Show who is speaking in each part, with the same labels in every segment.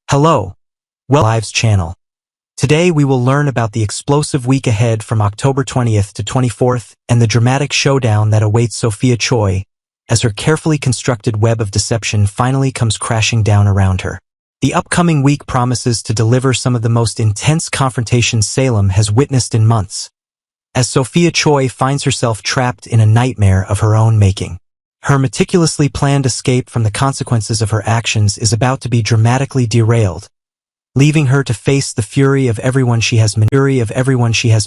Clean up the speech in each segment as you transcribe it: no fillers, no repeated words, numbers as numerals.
Speaker 1: Hello, Lives channel. Today we will learn about the explosive week ahead from October 20th to 24th and the dramatic showdown that awaits Sophia Choi as her carefully constructed web of deception finally comes crashing down around her. The upcoming week promises to deliver some of the most intense confrontations Salem has witnessed in months, as Sophia Choi finds herself trapped in a nightmare of her own making. Her meticulously planned escape from the consequences of her actions is about to be dramatically derailed, leaving her to face the fury of everyone she has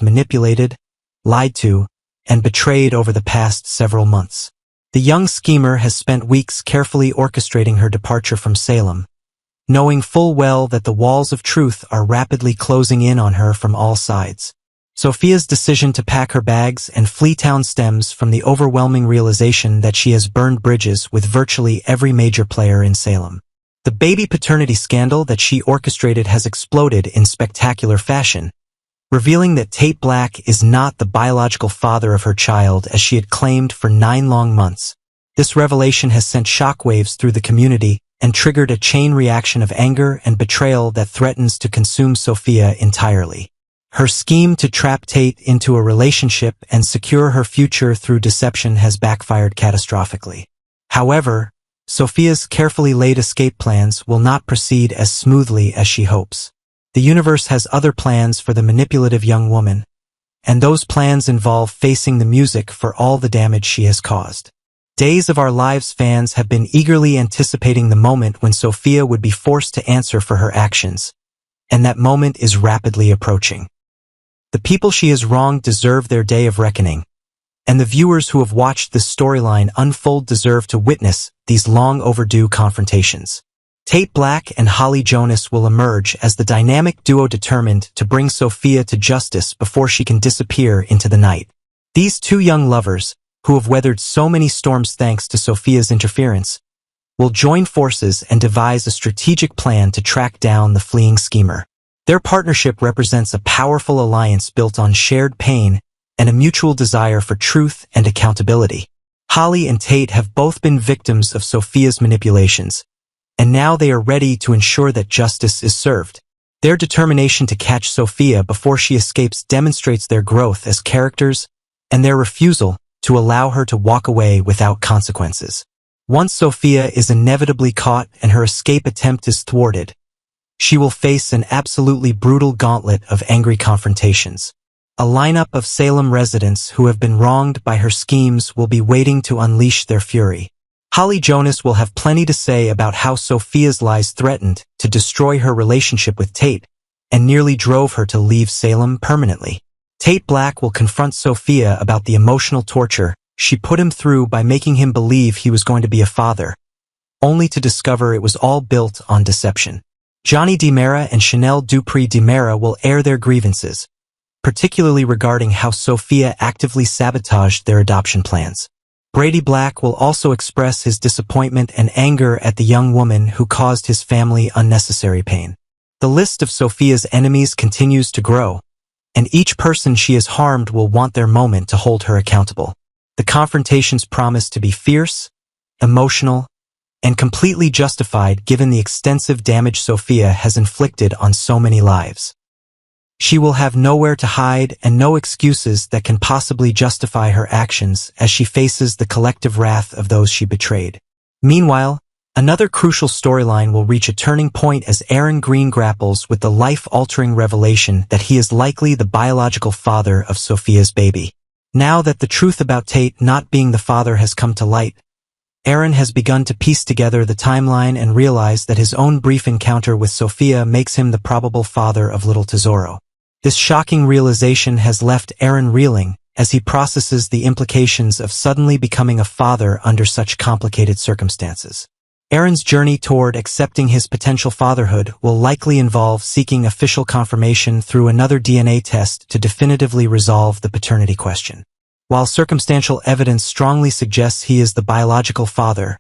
Speaker 1: manipulated, lied to, and betrayed over the past several months. The young schemer has spent weeks carefully orchestrating her departure from Salem, knowing full well that the walls of truth are rapidly closing in on her from all sides. Sophia's decision to pack her bags and flee town stems from the overwhelming realization that she has burned bridges with virtually every major player in Salem. The baby paternity scandal that she orchestrated has exploded in spectacular fashion, revealing that Tate Black is not the biological father of her child as she had claimed for 9 long months. This revelation has sent shockwaves through the community and triggered a chain reaction of anger and betrayal that threatens to consume Sophia entirely. Her scheme to trap Tate into a relationship and secure her future through deception has backfired catastrophically. However, Sophia's carefully laid escape plans will not proceed as smoothly as she hopes. The universe has other plans for the manipulative young woman, and those plans involve facing the music for all the damage she has caused. Days of Our Lives fans have been eagerly anticipating the moment when Sophia would be forced to answer for her actions, and that moment is rapidly approaching. The people she has wronged deserve their day of reckoning, and the viewers who have watched this storyline unfold deserve to witness these long overdue confrontations. Tate Black and Holly Jonas will emerge as the dynamic duo determined to bring Sophia to justice before she can disappear into the night. These two young lovers, who have weathered so many storms thanks to Sophia's interference, will join forces and devise a strategic plan to track down the fleeing schemer. Their partnership represents a powerful alliance built on shared pain and a mutual desire for truth and accountability. Holly and Tate have both been victims of Sophia's manipulations, and now they are ready to ensure that justice is served. Their determination to catch Sophia before she escapes demonstrates their growth as characters and their refusal to allow her to walk away without consequences. Once Sophia is inevitably caught and her escape attempt is thwarted, she will face an absolutely brutal gauntlet of angry confrontations. A lineup of Salem residents who have been wronged by her schemes will be waiting to unleash their fury. Holly Jonas will have plenty to say about how Sophia's lies threatened to destroy her relationship with Tate and nearly drove her to leave Salem permanently. Tate Black will confront Sophia about the emotional torture she put him through by making him believe he was going to be a father, only to discover it was all built on deception. Johnny DiMera and Chanel Dupree DiMera will air their grievances, particularly regarding how Sophia actively sabotaged their adoption plans. Brady Black will also express his disappointment and anger at the young woman who caused his family unnecessary pain. The list of Sophia's enemies continues to grow, and each person she has harmed will want their moment to hold her accountable. The confrontations promise to be fierce, emotional, and completely justified given the extensive damage Sophia has inflicted on so many lives. She will have nowhere to hide and no excuses that can possibly justify her actions as she faces the collective wrath of those she betrayed. Meanwhile, another crucial storyline will reach a turning point as Aaron Green grapples with the life-altering revelation that he is likely the biological father of Sophia's baby. Now that the truth about Tate not being the father has come to light, Aaron has begun to piece together the timeline and realize that his own brief encounter with Sophia makes him the probable father of little Tesoro. This shocking realization has left Aaron reeling as he processes the implications of suddenly becoming a father under such complicated circumstances. Aaron's journey toward accepting his potential fatherhood will likely involve seeking official confirmation through another DNA test to definitively resolve the paternity question. While circumstantial evidence strongly suggests he is the biological father,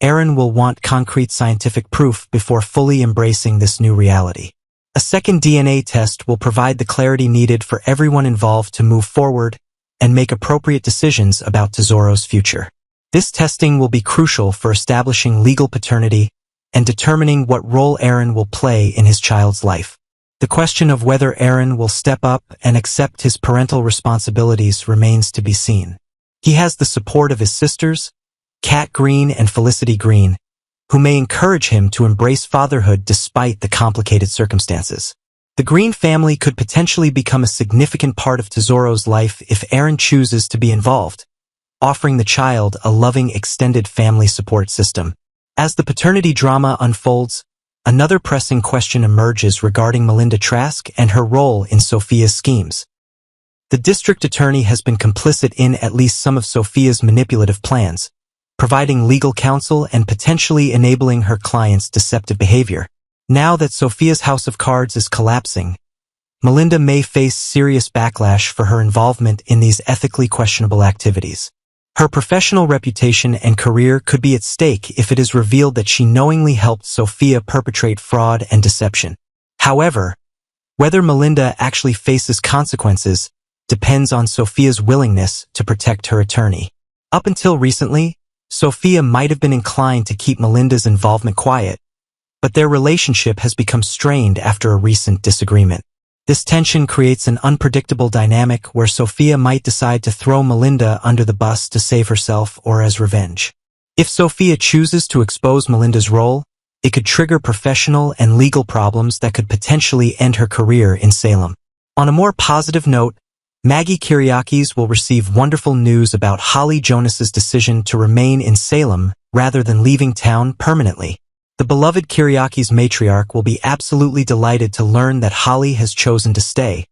Speaker 1: Aaron will want concrete scientific proof before fully embracing this new reality. A second DNA test will provide the clarity needed for everyone involved to move forward and make appropriate decisions about Tesoro's future. This testing will be crucial for establishing legal paternity and determining what role Aaron will play in his child's life. The question of whether Aaron will step up and accept his parental responsibilities remains to be seen. He has the support of his sisters, Kat Green and Felicity Green, who may encourage him to embrace fatherhood despite the complicated circumstances. The Green family could potentially become a significant part of Tesoro's life if Aaron chooses to be involved, offering the child a loving extended family support system. As the paternity drama unfolds, another pressing question emerges regarding Melinda Trask and her role in Sophia's schemes. The district attorney has been complicit in at least some of Sophia's manipulative plans, providing legal counsel and potentially enabling her client's deceptive behavior. Now that Sophia's house of cards is collapsing, Melinda may face serious backlash for her involvement in these ethically questionable activities. Her professional reputation and career could be at stake if it is revealed that she knowingly helped Sophia perpetrate fraud and deception. However, whether Melinda actually faces consequences depends on Sophia's willingness to protect her attorney. Up until recently, Sophia might have been inclined to keep Melinda's involvement quiet, but their relationship has become strained after a recent disagreement. This tension creates an unpredictable dynamic where Sophia might decide to throw Melinda under the bus to save herself or as revenge. If Sophia chooses to expose Melinda's role, it could trigger professional and legal problems that could potentially end her career in Salem. On a more positive note, Maggie Kyriakis will receive wonderful news about Holly Jonas's decision to remain in Salem rather than leaving town permanently. The beloved Kyriakis matriarch will be absolutely delighted to learn that Holly has chosen to stay,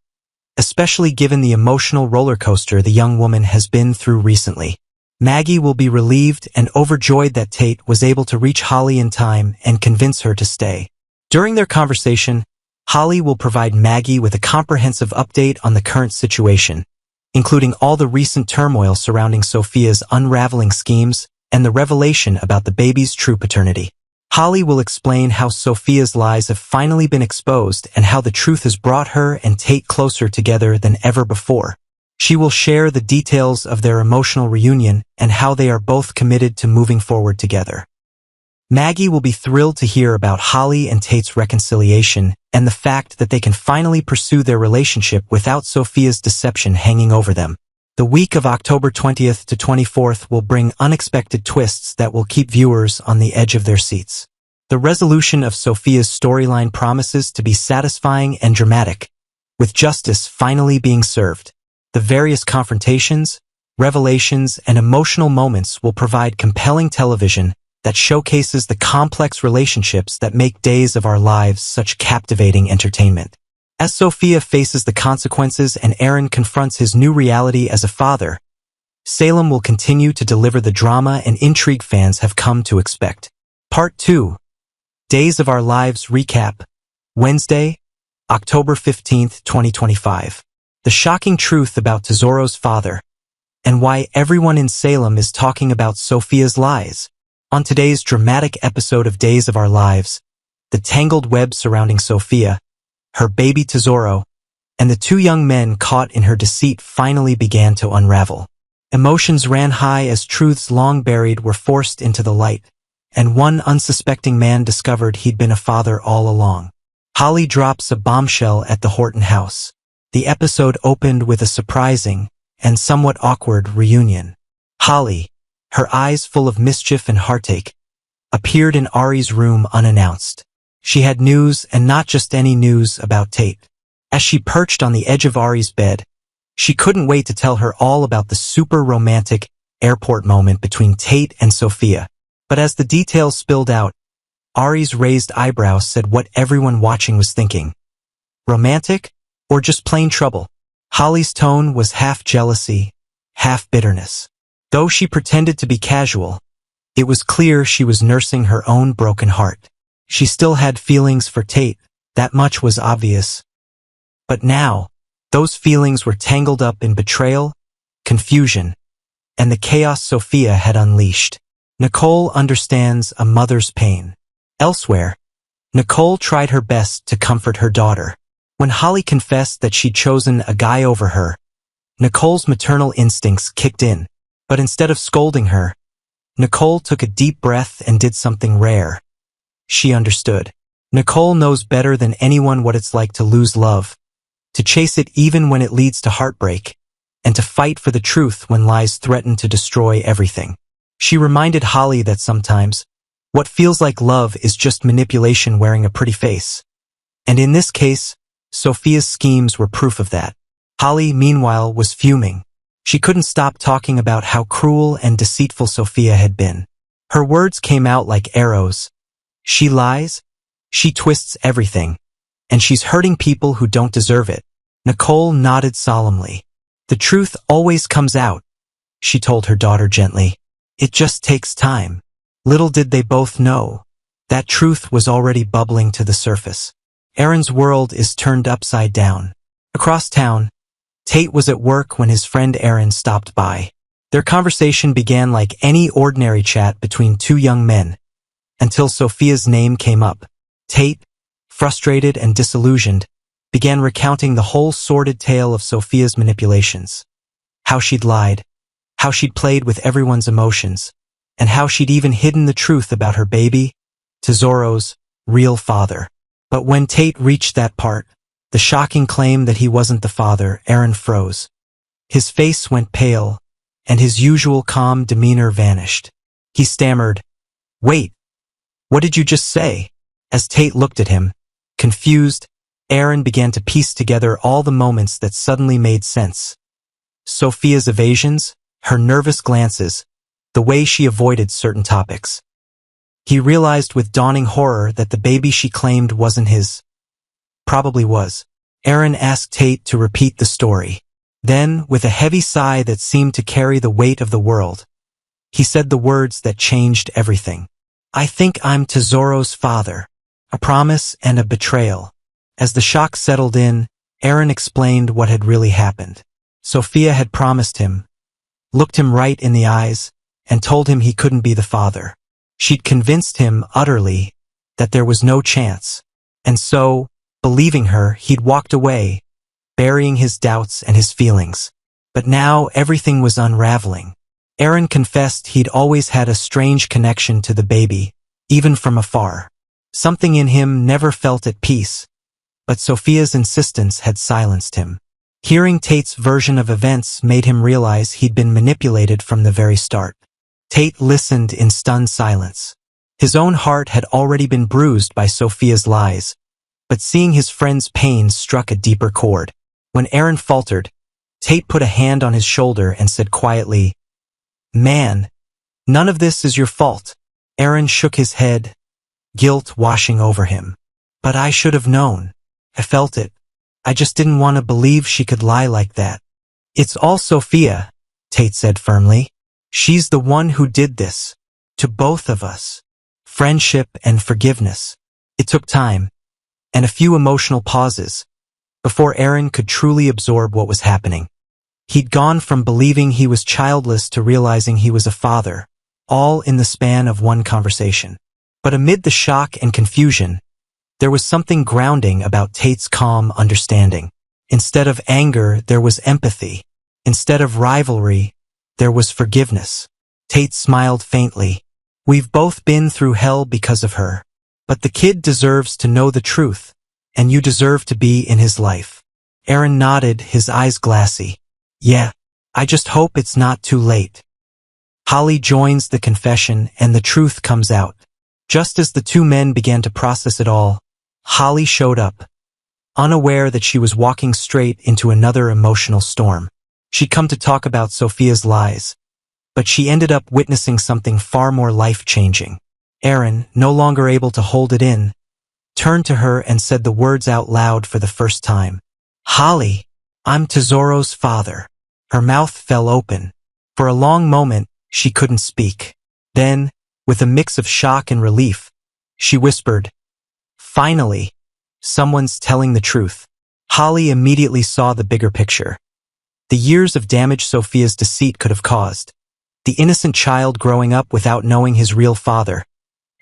Speaker 1: especially given the emotional roller coaster the young woman has been through recently. Maggie will be relieved and overjoyed that Tate was able to reach Holly in time and convince her to stay. During their conversation, Holly will provide Maggie with a comprehensive update on the current situation, including all the recent turmoil surrounding Sophia's unraveling schemes and the revelation about the baby's true paternity. Holly will explain how Sophia's lies have finally been exposed and how the truth has brought her and Tate closer together than ever before. She will share the details of their emotional reunion and how they are both committed to moving forward together. Maggie will be thrilled to hear about Holly and Tate's reconciliation and the fact that they can finally pursue their relationship without Sophia's deception hanging over them. The week of October 20th to 24th will bring unexpected twists that will keep viewers on the edge of their seats. The resolution of Sophia's storyline promises to be satisfying and dramatic, with justice finally being served. The various confrontations, revelations, and emotional moments will provide compelling television that showcases the complex relationships that make Days of Our Lives such captivating entertainment. As Sophia faces the consequences and Aaron confronts his new reality as a father, Salem will continue to deliver the drama and intrigue fans have come to expect. Part 2. Days of Our Lives Recap. Wednesday, October 15th, 2025. The shocking truth about Tesoro's father, and why everyone in Salem is talking about Sophia's lies. On today's dramatic episode of Days of Our Lives, the tangled web surrounding Sophia, her baby Tesoro, and the two young men caught in her deceit finally began to unravel. Emotions ran high as truths long buried were forced into the light, and one unsuspecting man discovered he'd been a father all along. Holly drops a bombshell at the Horton house. The episode opened with a surprising and somewhat awkward reunion. Holly, her eyes full of mischief and heartache, appeared in Ari's room unannounced. She had news, and not just any news, about Tate. As she perched on the edge of Ari's bed, she couldn't wait to tell her all about the super romantic airport moment between Tate and Sophia. But as the details spilled out, Ari's raised eyebrows said what everyone watching was thinking. Romantic? Or just plain trouble? Holly's tone was half jealousy, half bitterness. Though she pretended to be casual, it was clear she was nursing her own broken heart. She still had feelings for Tate, that much was obvious. But now, those feelings were tangled up in betrayal, confusion, and the chaos Sophia had unleashed. Nicole understands a mother's pain. Elsewhere, Nicole tried her best to comfort her daughter. When Holly confessed that she'd chosen a guy over her, Nicole's maternal instincts kicked in. But instead of scolding her, Nicole took a deep breath and did something rare. She understood. Nicole knows better than anyone what it's like to lose love, to chase it even when it leads to heartbreak, and to fight for the truth when lies threaten to destroy everything. She reminded Holly that sometimes, what feels like love is just manipulation wearing a pretty face. And in this case, Sophia's schemes were proof of that. Holly, meanwhile, was fuming. She couldn't stop talking about how cruel and deceitful Sophia had been. Her words came out like arrows. She lies, she twists everything, and she's hurting people who don't deserve it. Nicole nodded solemnly. The truth always comes out, she told her daughter gently. It just takes time. Little did they both know, that truth was already bubbling to the surface. Aaron's world is turned upside down. Across town, Tate was at work when his friend Aaron stopped by. Their conversation began like any ordinary chat between two young men, until Sophia's name came up. Tate, frustrated and disillusioned, began recounting the whole sordid tale of Sophia's manipulations. How she'd lied, how she'd played with everyone's emotions, and how she'd even hidden the truth about her baby, Tesoro's real father. But when Tate reached that part, the shocking claim that he wasn't the father, Aaron froze. His face went pale, and his usual calm demeanor vanished. He stammered, "Wait, what did you just say?" As Tate looked at him, confused, Aaron began to piece together all the moments that suddenly made sense. Sophia's evasions, her nervous glances, the way she avoided certain topics. He realized with dawning horror that the baby she claimed wasn't his. Probably was. Aaron asked Tate to repeat the story. Then, with a heavy sigh that seemed to carry the weight of the world, he said the words that changed everything. "I think I'm Tesoro's father." A promise and a betrayal. As the shock settled in, Aaron explained what had really happened. Sophia had promised him, looked him right in the eyes, and told him he couldn't be the father. She'd convinced him utterly that there was no chance, and so, believing her, he'd walked away, burying his doubts and his feelings. But now everything was unraveling. Aaron confessed he'd always had a strange connection to the baby, even from afar. Something in him never felt at peace, but Sophia's insistence had silenced him. Hearing Tate's version of events made him realize he'd been manipulated from the very start. Tate listened in stunned silence. His own heart had already been bruised by Sophia's lies, but seeing his friend's pain struck a deeper chord. When Aaron faltered, Tate put a hand on his shoulder and said quietly, "Man, none of this is your fault." Aaron shook his head, guilt washing over him. "But I should have known. I felt it. I just didn't want to believe she could lie like that." "It's all Sophia," Tate said firmly. "She's the one who did this. To both of us. Friendship and forgiveness." It took time, and a few emotional pauses, before Aaron could truly absorb what was happening. He'd gone from believing he was childless to realizing he was a father, all in the span of one conversation. But amid the shock and confusion, there was something grounding about Tate's calm understanding. Instead of anger, there was empathy. Instead of rivalry, there was forgiveness. Tate smiled faintly. "We've both been through hell because of her. But the kid deserves to know the truth, and you deserve to be in his life." Aaron nodded, his eyes glassy. "Yeah, I just hope it's not too late." Holly joins the confession and the truth comes out. Just as the two men began to process it all, Holly showed up, unaware that she was walking straight into another emotional storm. She'd come to talk about Sophia's lies, but she ended up witnessing something far more life-changing. Aaron, no longer able to hold it in, turned to her and said the words out loud for the first time. "Holly, I'm Tesoro's father." Her mouth fell open. For a long moment, she couldn't speak. Then, with a mix of shock and relief, she whispered, "Finally, someone's telling the truth." Holly immediately saw the bigger picture. The years of damage Sophia's deceit could have caused, the innocent child growing up without knowing his real father,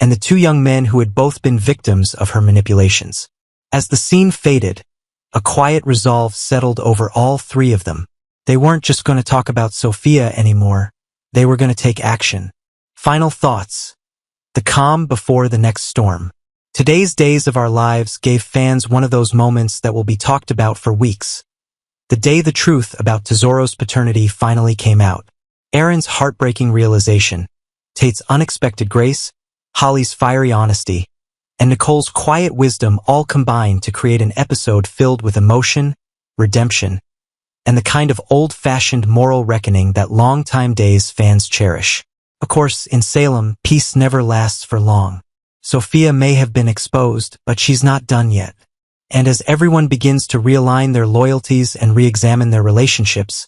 Speaker 1: and the two young men who had both been victims of her manipulations. As the scene faded, a quiet resolve settled over all three of them. They weren't just going to talk about Sophia anymore, they were going to take action. Final thoughts. The calm before the next storm. Today's Days of Our Lives gave fans one of those moments that will be talked about for weeks. The day the truth about Tesoro's paternity finally came out. Aaron's heartbreaking realization, Tate's unexpected grace, Holly's fiery honesty, and Nicole's quiet wisdom all combined to create an episode filled with emotion, redemption, and the kind of old-fashioned moral reckoning that longtime Days fans cherish. Of course, in Salem, peace never lasts for long. Sophia may have been exposed, but she's not done yet. And as everyone begins to realign their loyalties and re-examine their relationships,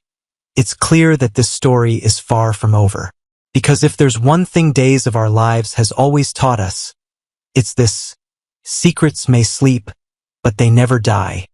Speaker 1: it's clear that this story is far from over. Because if there's one thing Days of Our Lives has always taught us, it's this: secrets may sleep, but they never die.